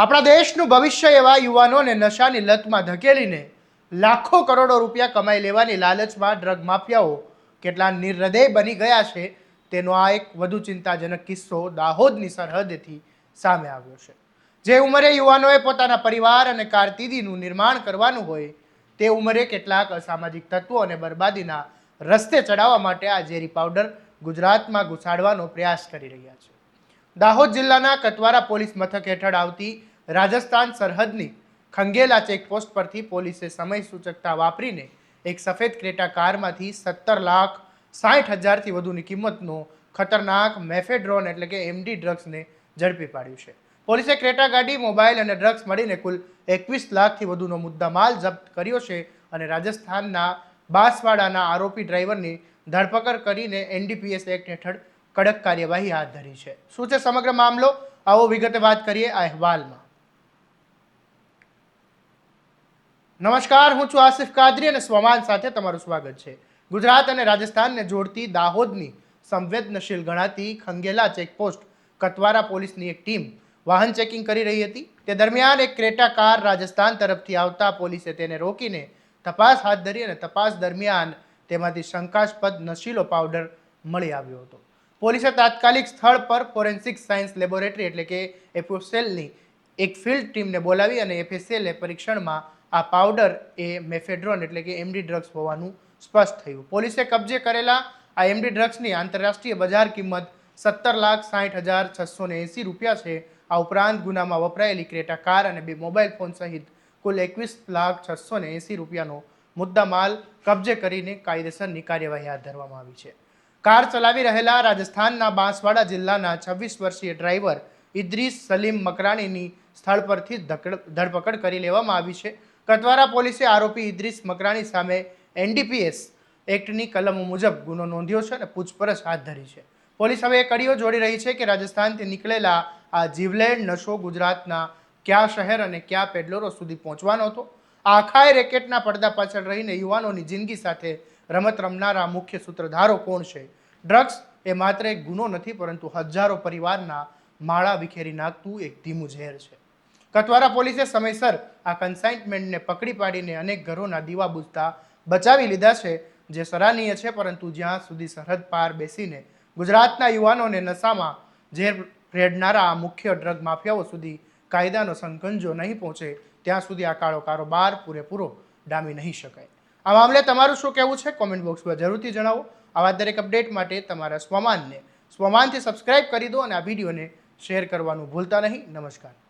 આપણા દેશનું ભવિષ્ય એવા યુવાનોને નશાની લતમાં ધકેલીને લાખો કરોડો રૂપિયા કમાઈ લેવાની લાલચમાં ડ્રગ માફિયાઓ કેટલા નિર્હૃદય બની ગયા છે તેનો આ એક વધુ ચિંતાજનક કિસ્સો દાહોદની સરહદેથી સામે આવ્યો છે। જે ઉંમરે યુવાનોએ પોતાના પરિવાર અને કારકિર્દીનું નિર્માણ કરવાનું હોય તે ઉંમરે કેટલાક અસામાજિક તત્વો અને બરબાદીના રસ્તે ચડાવવા માટે આ ઝેરી પાવડર ગુજરાતમાં ઘુસાડવાનો પ્રયાસ કરી રહ્યા છે। દાહોદ જિલ્લાના કતવારા પોલીસ મથક હેઠળ આવતી રાજસ્થાન સરહદની ખંગેલા ચેકપોસ્ટ પરથી પોલીસે સમય સૂચકતા વાપરીને એક સફેદ ક્રેટા કારમાંથી 17,60,000થી વધુની કિંમતનો ખતરનાક મેફેડ્રોન એટલે કે એમડી ડ્રગ્સને ઝડપી પાડ્યું છે। પોલીસે ક્રેટા ગાડી, મોબાઈલ અને ડ્રગ્સ મળીને કુલ 21 લાખથી વધુનો મુદ્દામાલ જપ્ત કર્યો છે અને રાજસ્થાનના બાંસવાડાના આરોપી ડ્રાઈવરની ધરપકડ કરીને એનડીપીએસ એક્ટ હેઠળ કડક કાર્યવાહી હાથ ધરી છે। શું છે સમગ્ર મામલો, આવો વિગતે વાત કરીએ આ અહેવાલમાં। નમસ્કાર, હું છું આસિફ કાદરી અને સ્વમાન સાથે તમારું સ્વાગત છે। ગુજરાત અને રાજસ્થાનને જોડતી દાહોદની સંવેદનશીલ ગણાતી ખંગેલા ચેકપોસ્ટ કતવારા પોલીસની એક ટીમ વાહન ચેકિંગ કરી રહી હતી। તે દરમિયાન એક ક્રેટા કાર રાજસ્થાન તરફથી આવતા પોલીસે તેને રોકીને તપાસ હાથ ધરી અને તપાસ દરમિયાન તેમાંથી શંકાસ્પદ નશીલો પાવડર મળી આવ્યો હતો। પોલીસે તાત્કાલિક સ્થળ પર ફોરેન્સિક સાયન્સ લેબોરેટરી એટલે કે એફએસએલની એક ફિલ્ડ ટીમને બોલાવી અને એફએસએલે પરીક્ષણમાં આ પાવડર એ મેફેડ્રોન એટલે કે એમડી ડ્રગ્સ હોવાનું સ્પષ્ટ થયું। પોલીસે કબજે કરેલા આ એમડી ડ્રગ્સની આંતરરાષ્ટ્રીય બજાર કિંમત 17,60,680 રૂપિયા છે। આ ઉપરાંત ગુનામાં વપરાયેલી ક્રેટા કાર અને 2 મોબાઈલ ફોન સહિત કુલ 21,680,000 રૂપિયાનો મુદ્દામાલ કબજે કરીને કાયદેસરની કાર્યવાહી હાથ ધરવામાં આવી છે। કાર ચલાવી રહેલા રાજસ્થાનના બાંસવાડા જિલ્લાના 26 વર્ષીય ડ્રાઈવર ઇદ્રીસ સલીમ મકરાણીની સ્થળ પરથી ધરપકડ કરી લેવામાં આવી છે। કતવારા પોલીસે આરોપી ઇદ્રીસ મકરાણી સામે એનડીપીએસ એક્ટની કલમો મુજબ ગુનો નોંધ્યો છે અને પૂછપરછ હાથ ધરી છે। પોલીસ હવે કડીઓ જોડી રહી છે કે રાજસ્થાનથી નીકળેલા આ જીવલેણ નશો ગુજરાતના કયા શહેર અને કયા પેડલરો સુધી પહોંચવાનો હતો। આ આખા રેકેટના પડદા પાછળ રહીને યુવાનોની જિંદગી સાથે રમત રમનારા મુખ્ય સૂત્રધારો કોણ છે? ડ્રગ્સ એ માત્ર એક ગુનો નથી, પરંતુ હજારો પરિવારના માળા વિખેરી નાખતું એક ધીમું ઝેર છે। કતવારા પોલીસે સમયસર આ કન્સાઇનમેન્ટને પકડી પાડીને અનેક ઘરોના દીવા બુઝતા બચાવી લીધા છે, જે સરાહનીય છે। પરંતુ જ્યાં સુધી સરહદ પાર બેસીને ગુજરાતના યુવાનોને નશામાં ઝેર રેડનારા આ મુખ્ય ડ્રગ માફિયાઓ સુધી કાયદાનો સંકંજો નહીં પહોંચે ત્યાં સુધી આ કાળો કારોબાર પૂરેપૂરો ડામી નહીં શકાય। આ મામલે તમારું શું કહેવું છે? કોમેન્ટ બોક્સમાં જરૂરથી જણાવો। આવા દરેક અપડેટ માટે તમારા સ્વમાનથી સબસ્ક્રાઇબ કરી દો અને આ વિડીયોને શેર કરવાનું ભૂલતા નહીં। નમસ્કાર।